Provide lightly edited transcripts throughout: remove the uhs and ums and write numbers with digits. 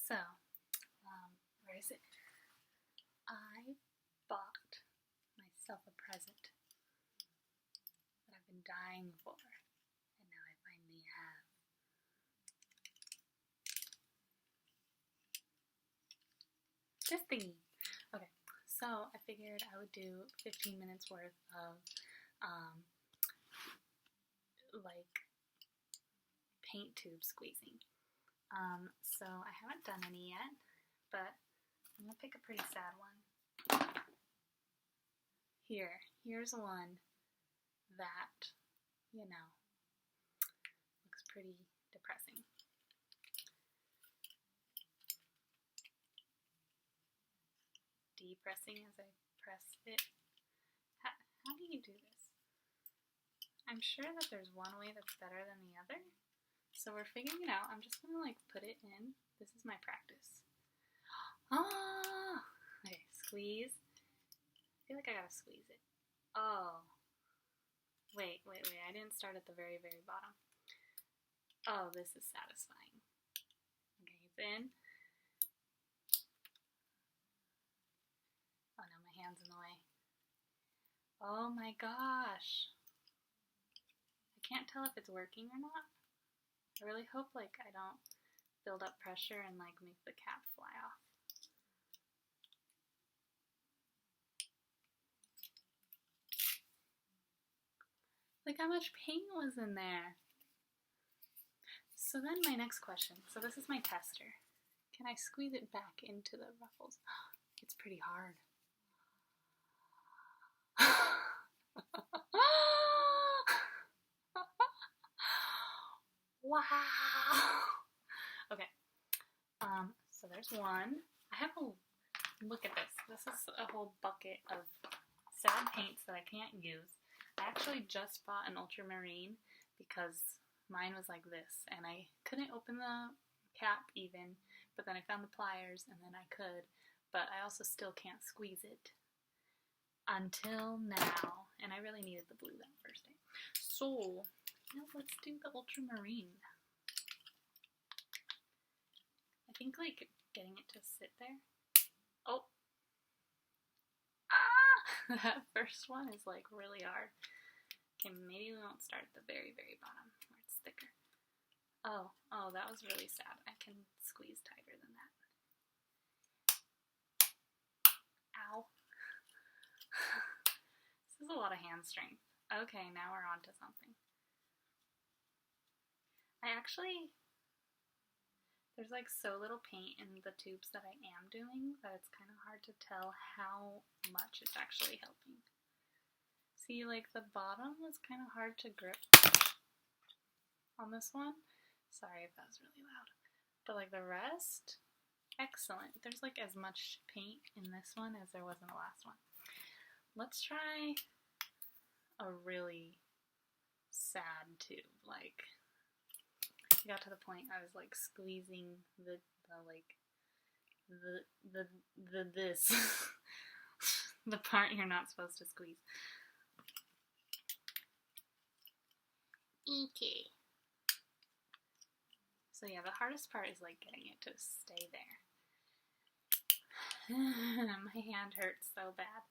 So, where is it? I bought myself a present that I've been dying for, and now I finally have. This thingy. Okay, so I figured I would do 15 minutes worth of, like, paint tube squeezing. So I haven't done any yet, but I'm gonna pick a pretty sad one. Here's one that, looks pretty depressing. Depressing as I press it. How do you do this? I'm sure that there's one way that's better than the other. So we're figuring it out. I'm just gonna put it in. This is my practice. Oh! Okay, squeeze. I feel like I gotta squeeze it. Oh. Wait. I didn't start at the very, very bottom. Oh, this is satisfying. Okay, it's in. Oh no, my hand's in the way. Oh my gosh. I can't tell if it's working or not. I really hope I don't build up pressure and make the cap fly off. Look how much paint was in there. So then my next question, so this is my tester. Can I squeeze it back into the ruffles? It's pretty hard. Wow. Okay. So there's one. I have a look at this. This is a whole bucket of sad paints that I can't use. I actually just bought an ultramarine because mine was like this, and I couldn't open the cap even, but then I found the pliers, and then I could, but I also still can't squeeze it until now, and I really needed the blue that first day. So, let's do the ultramarine. I think getting it to sit there. Oh! Ah! That first one is really hard. Okay, maybe we won't start at the very, very bottom where it's thicker. Oh, that was really sad. I can squeeze tighter than that. Ow. This is a lot of hand strength. Okay, now we're on to something. There's so little paint in the tubes that I am doing that it's kind of hard to tell how much it's actually helping. See, the bottom was kind of hard to grip on this one. Sorry if that was really loud. But the rest, excellent. There's as much paint in this one as there was in the last one. Let's try a really sad tube. I got to the point I was squeezing the the part you're not supposed to squeeze. Okay. So yeah, the hardest part is getting it to stay there. My hand hurts so bad.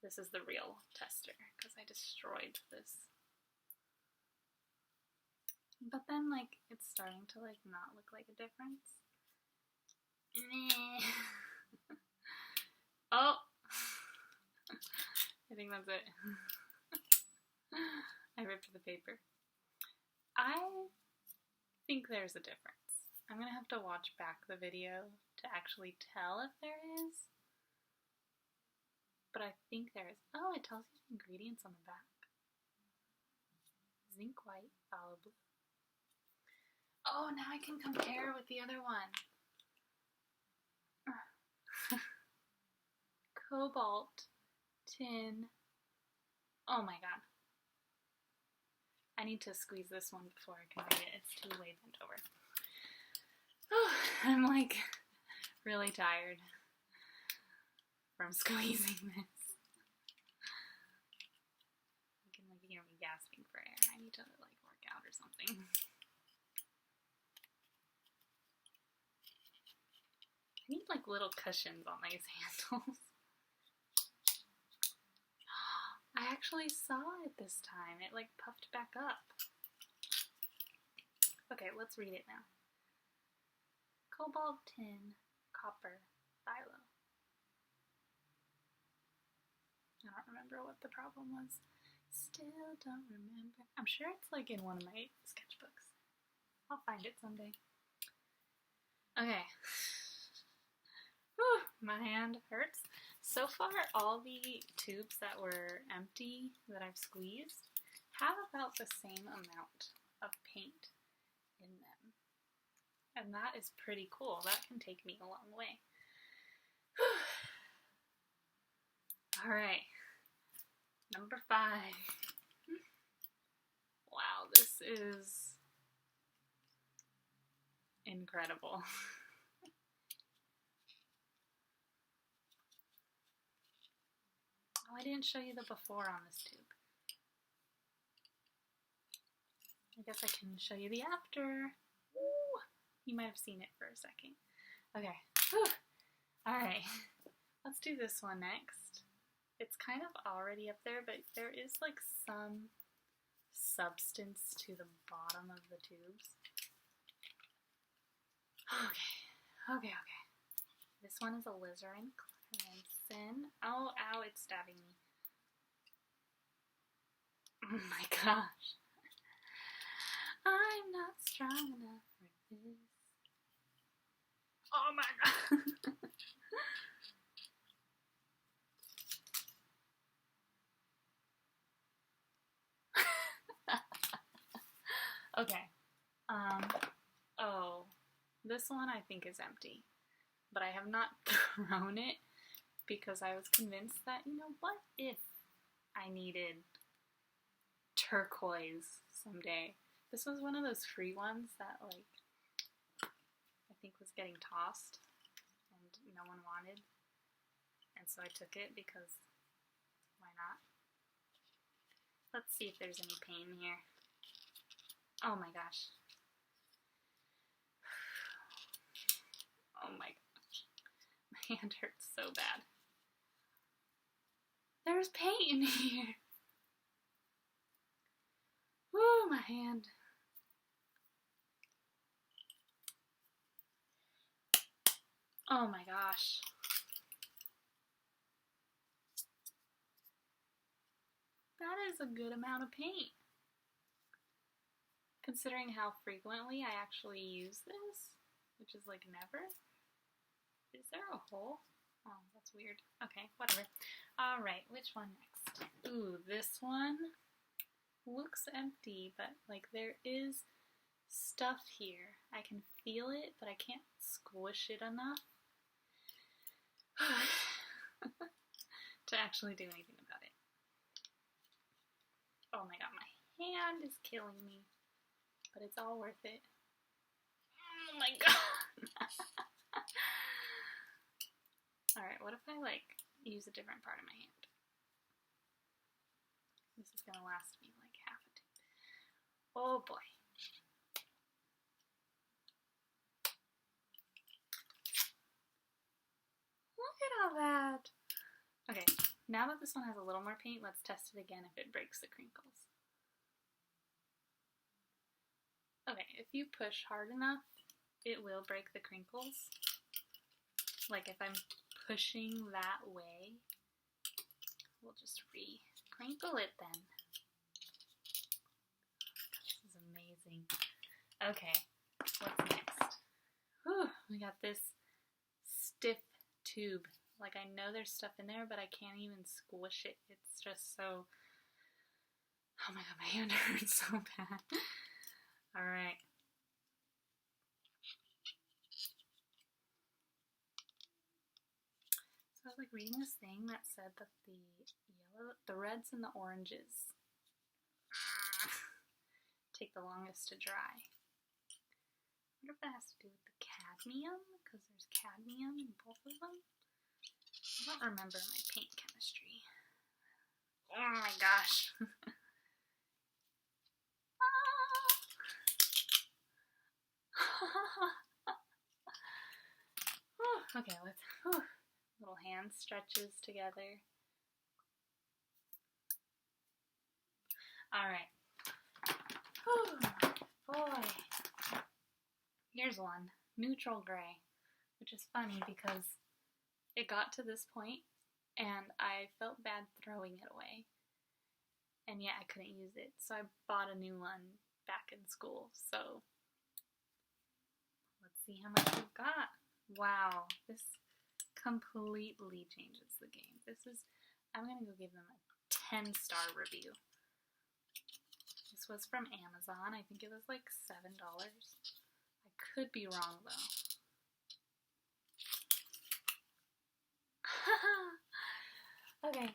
This is the real tester because I destroyed this. But then it's starting to not look like a difference. Oh! I think that's it. I ripped the paper. I think there's a difference. I'm gonna have to watch back the video to actually tell if there is. But I think there is. Oh, it tells you the ingredients on the back. Zinc white, phthalo blue. Oh, now I can compare with the other one. Cobalt, tin. Oh my god. I need to squeeze this one before I can read it. It's too way bent over. Oh, I'm really tired from squeezing this. I can hear me gasping for air. I need to work out or something. I need like little cushions on these handles. I actually saw it this time. It like puffed back up. Okay, let's read it now. Cobalt, tin, copper, phthalo. I don't remember what the problem was. Still don't remember. I'm sure it's like in one of my sketchbooks. I'll find it someday. Okay. Whew, my hand hurts. So far, all the tubes that were empty that I've squeezed have about the same amount of paint in them. And that is pretty cool. That can take me a long way. Alright. Number 5. Wow, this is incredible. Oh, I didn't show you the before on this tube. I guess I can show you the after. Ooh, you might have seen it for a second. Okay. Alright. Let's do this one next. It's kind of already up there, but there is like some substance to the bottom of the tubes. Okay. This one is alizarin crimson. Oh, ow, it's stabbing me. Oh my gosh. I'm not strong enough for this. Oh my god. Okay. Oh, this one I think is empty, but I have not thrown it because I was convinced that, you know, what if I needed turquoise someday? This was one of those free ones that, like, I think was getting tossed and no one wanted, and so I took it because why not? Let's see if there's any pain here. Oh my gosh. Oh my gosh. My hand hurts so bad. There's paint in here. Woo, my hand. Oh my gosh. That is a good amount of paint. Considering how frequently I actually use this, which is like never. Is there a hole? Oh, that's weird. Okay, whatever. Alright, which one next? Ooh, this one looks empty, but like there is stuff here. I can feel it, but I can't squish it enough to actually do anything about it. Oh my god, my hand is killing me. But it's all worth it. Oh my god! Alright, what if I, like, use a different part of my hand? This is gonna last me, like, half a tube. Oh boy. Look at all that! Okay, now that this one has a little more paint, let's test it again if it breaks the crinkles. Okay, if you push hard enough, it will break the crinkles. Like if I'm pushing that way, we'll just re-crinkle it then. This is amazing. Okay, what's next? Whew, we got this stiff tube. Like I know there's stuff in there, but I can't even squish it. It's just so... Oh my god, my hand hurts so bad. Alright. So I was like reading this thing that said that the reds and the oranges take the longest to dry. I wonder if that has to do with the cadmium, because there's cadmium in both of them. I don't remember my paint chemistry. Oh my gosh. Okay, let's, little hand stretches together. Alright. Boy. Here's one. Neutral gray. Which is funny because it got to this point and I felt bad throwing it away. And yet I couldn't use it. So I bought a new one back in school. So let's see how much we've got. Wow. This completely changes the game. I'm going to go give them a 10-star review. This was from Amazon. I think it was like $7. I could be wrong though. Okay.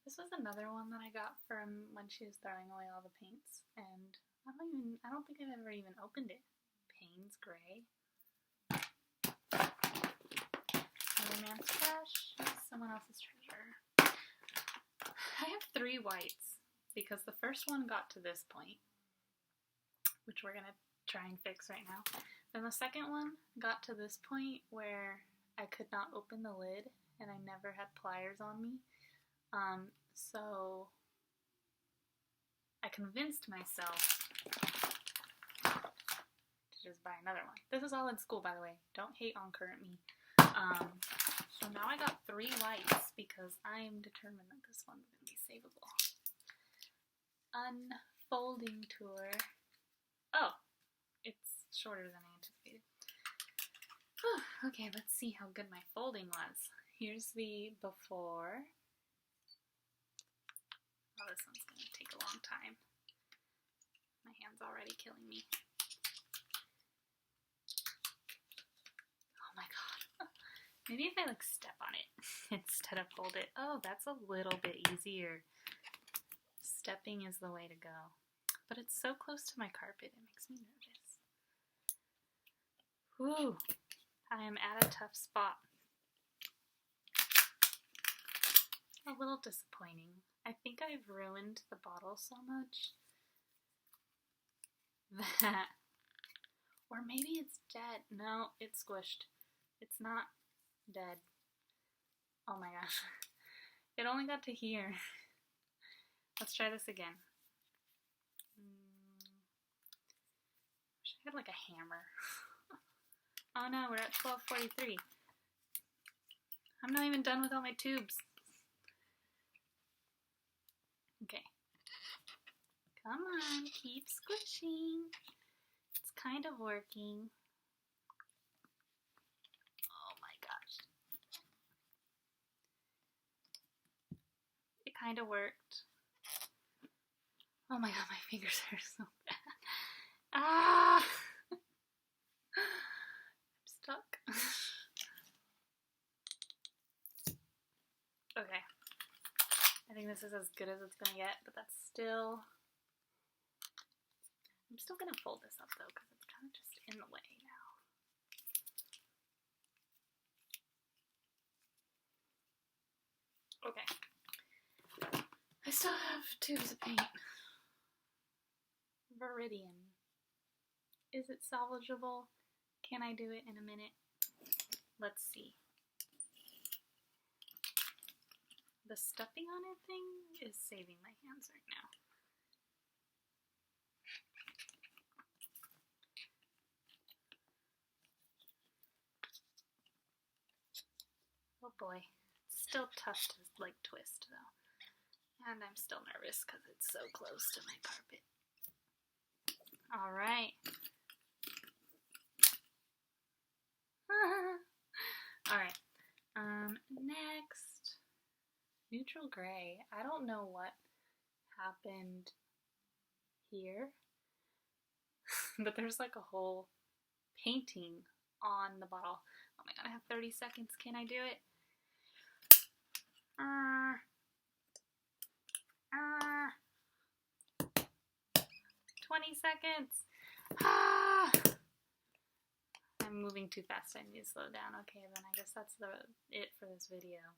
This was another one that I got from when she was throwing away all the paints, and I don't think I've ever even opened it. Payne's Gray. Another man's trash. Someone else's treasure. I have 3 whites because the first one got to this point, which we're gonna try and fix right now. Then the second one got to this point where I could not open the lid and I never had pliers on me. So I convinced myself to just buy another one. This is all in school, by the way. Don't hate on current me. So now I got 3 whites because I am determined that this one's going to be savable. Unfolding tour. Oh, it's shorter than I anticipated. Okay, let's see how good my folding was. Here's the before. Oh, this one's going to take a long time. My hand's already killing me. Oh my god. Maybe if I like step on it instead of hold it. Oh, that's a little bit easier. Stepping is the way to go. But it's so close to my carpet, it makes me nervous. Whew. I am at a tough spot. A little disappointing. I think I've ruined the bottle so much that, or maybe it's dead. No, it's squished. It's not dead. Oh my gosh. It only got to here. Let's try this again. Wish I had like a hammer. Oh no, we're at 12:43. I'm not even done with all my tubes. Okay. Come on, keep squishing. It's kind of working. Oh my gosh. It kind of worked. Oh my god, my fingers are so bad. Ah! I'm stuck. Okay. I think this is as good as it's gonna get, but that's still... I'm still gonna fold this up though, because it's kind of just in the way now. Okay. I still have tubes of paint. Viridian. Is it salvageable? Can I do it in a minute? Let's see. The stuffing on it thing is saving my hands right now. Oh boy. It's still tough to like twist though. And I'm still nervous because it's so close to my carpet. Alright. Alright. Next. Neutral gray. I don't know what happened here. But there's like a whole painting on the bottle. Oh my god, I have 30 seconds. Can I do it? 20 seconds. I'm moving too fast. I need to slow down. Okay, then I guess that's it for this video.